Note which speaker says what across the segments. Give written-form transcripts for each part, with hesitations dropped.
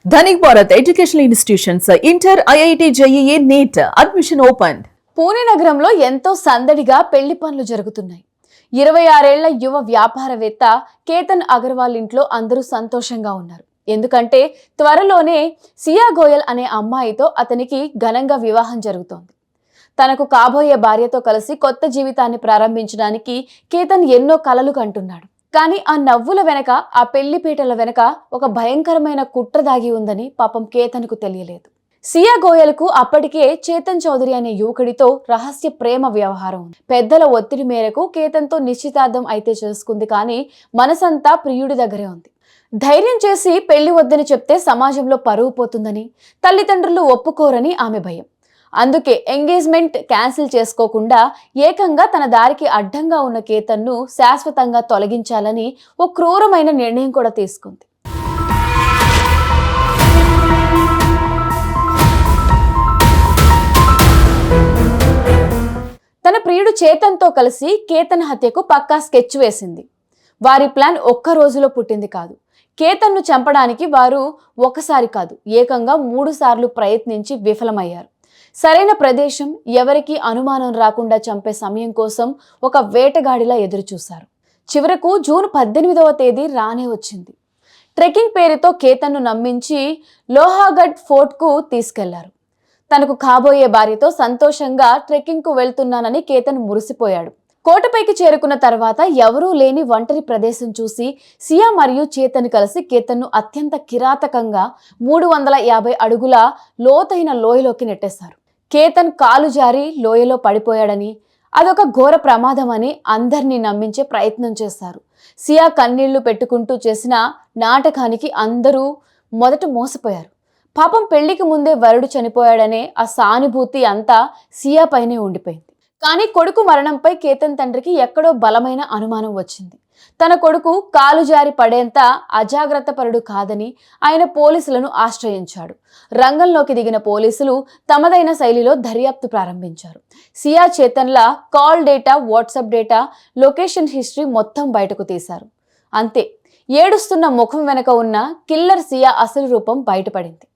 Speaker 1: Dhanik Bharat educational institutions inter, IIT, JEE, NEET admission open.
Speaker 2: Pune నగరంలో ఎంతో సందడిగా పెళ్లి పనులు జరుగుతున్నాయి. 26 ఏళ్ల యువ వ్యాపారవేత్త కేతన్ అగర్వాల్ ఇంట్లో అందరూ సంతోషంగా ఉన్నారు. ఎందుకంటే త్వరలోనే సియా గోయల్ అనే అమ్మాయితో అతనికి ఘనంగా వివాహం జరుగుతోంది. తనకు కాబోయే భార్యతో కలిసి కొత్త జీవితాన్ని ప్రారంభించడానికి కేతన్ ఎన్నో కలలు కంటున్నాడు. కానీ ఆ నవ్వుల వెనక, ఆ పెళ్లిపీటల వెనక ఒక భయంకరమైన కుట్ర దాగి ఉందని పాపం కేతన్కు తెలియలేదు. సియా గోయల్కు అప్పటికే చేతన్ చౌదరి అనే యువకుడితో రహస్య ప్రేమ వ్యవహారం ఉంది. పెద్దల ఒత్తిడి మేరకు కేతన్తో నిశ్చితార్థం అయితే చేసుకుంది, కానీ మనసంతా ప్రియుడి దగ్గరే ఉంది. ధైర్యం చేసి పెళ్లి వద్దని చెప్తే సమాజంలో పరువు పోతుందని, తల్లిదండ్రులు ఒప్పుకోరని ఆమె భయం. అందుకే ఎంగేజ్మెంట్ క్యాన్సిల్ చేసుకోకుండా ఏకంగా తన దారికి అడ్డంగా ఉన్న కేతన్ను శాశ్వతంగా తొలగించాలని ఓ క్రూరమైన నిర్ణయం కూడా తీసుకుంది. తన ప్రియుడు చేతన్తో కలిసి కేతన్ హత్యకు పక్కా స్కెచ్ వేసింది. వారి ప్లాన్ ఒక్క రోజులో పుట్టింది కాదు. కేతన్ను చంపడానికి వారు ఒకసారి కాదు, ఏకంగా 3 సార్లు ప్రయత్నించి విఫలమయ్యారు. సరైన ప్రదేశం, ఎవరికి అనుమానం రాకుండా చంపే సమయం కోసం ఒక వేటగాడిలా ఎదురుచూశారు. చివరకు జూన్ 18వ తేదీ రానే వచ్చింది. ట్రెక్కింగ్ పేరుతో కేతన్ను నమ్మించి లోహాగఢ్ ఫోర్ట్కు తీసుకెళ్లారు. తనకు కాబోయే భార్యతో సంతోషంగా ట్రెక్కింగ్కు వెళ్తున్నానని కేతన్ మురిసిపోయాడు. కోటపైకి చేరుకున్న తర్వాత ఎవరూ లేని ఒంటరి ప్రదేశం చూసి సియా మరియు చేతన్ కలిసి కేతన్ను అత్యంత కిరాతకంగా 350 అడుగుల లోతైన లోయలోకి నెట్టేశారు. కేతన్ కాలు జారి లోయలో పడిపోయాడని, అదొక ఘోర ప్రమాదం అని అందరినీ నమ్మించే ప్రయత్నం చేశారు. సియా కన్నీళ్లు పెట్టుకుంటూ చేసిన నాటకానికి అందరూ మొదట మోసపోయారు. పాపం పెళ్లికి ముందే వరుడు చనిపోయాడనే ఆ సానుభూతి అంతా సియా పైనే ఉండిపోయింది. కానీ కొడుకు మరణంపై కేతన్ తండ్రికి ఎక్కడో బలమైన అనుమానం వచ్చింది. తన కొడుకు కాలు జారి పడేంత అజాగ్రత్త పరుడు కాదని ఆయన పోలీసులను ఆశ్రయించాడు. రంగంలోకి దిగిన పోలీసులు తమదైన శైలిలో దర్యాప్తు ప్రారంభించారు. సియా చేతన్ల call data, WhatsApp data, location history మొత్తం బయటకు తీశారు. అంతే, ఏడుస్తున్న ముఖం వెనక ఉన్న కిల్లర్ సియా అసలు రూపం బయటపడింది.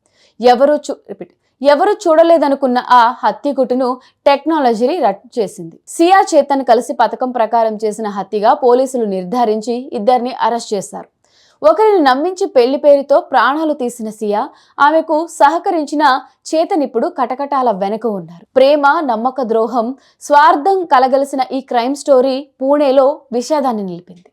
Speaker 2: ఎవరు చూడలేదనుకున్న ఆ హత్యకుటును టెక్నాలజీ రట్టు చేసింది. సియా చేతన్ కలిసి పథకం ప్రకారం చేసిన హత్యగా పోలీసులు నిర్ధారించి ఇద్దరిని అరెస్ట్ చేశారు. ఒకరిని నమ్మించి పెళ్లి పేరుతో ప్రాణాలు తీసిన సియా, ఆమెకు సహకరించిన చేతన్ ఇప్పుడు కటకటాల వెనుక ఉన్నారు. ప్రేమ, నమ్మక ద్రోహం, స్వార్థం కలగలిసిన ఈ క్రైమ్ స్టోరీ పూణేలో విషాదాన్ని నిలిపింది.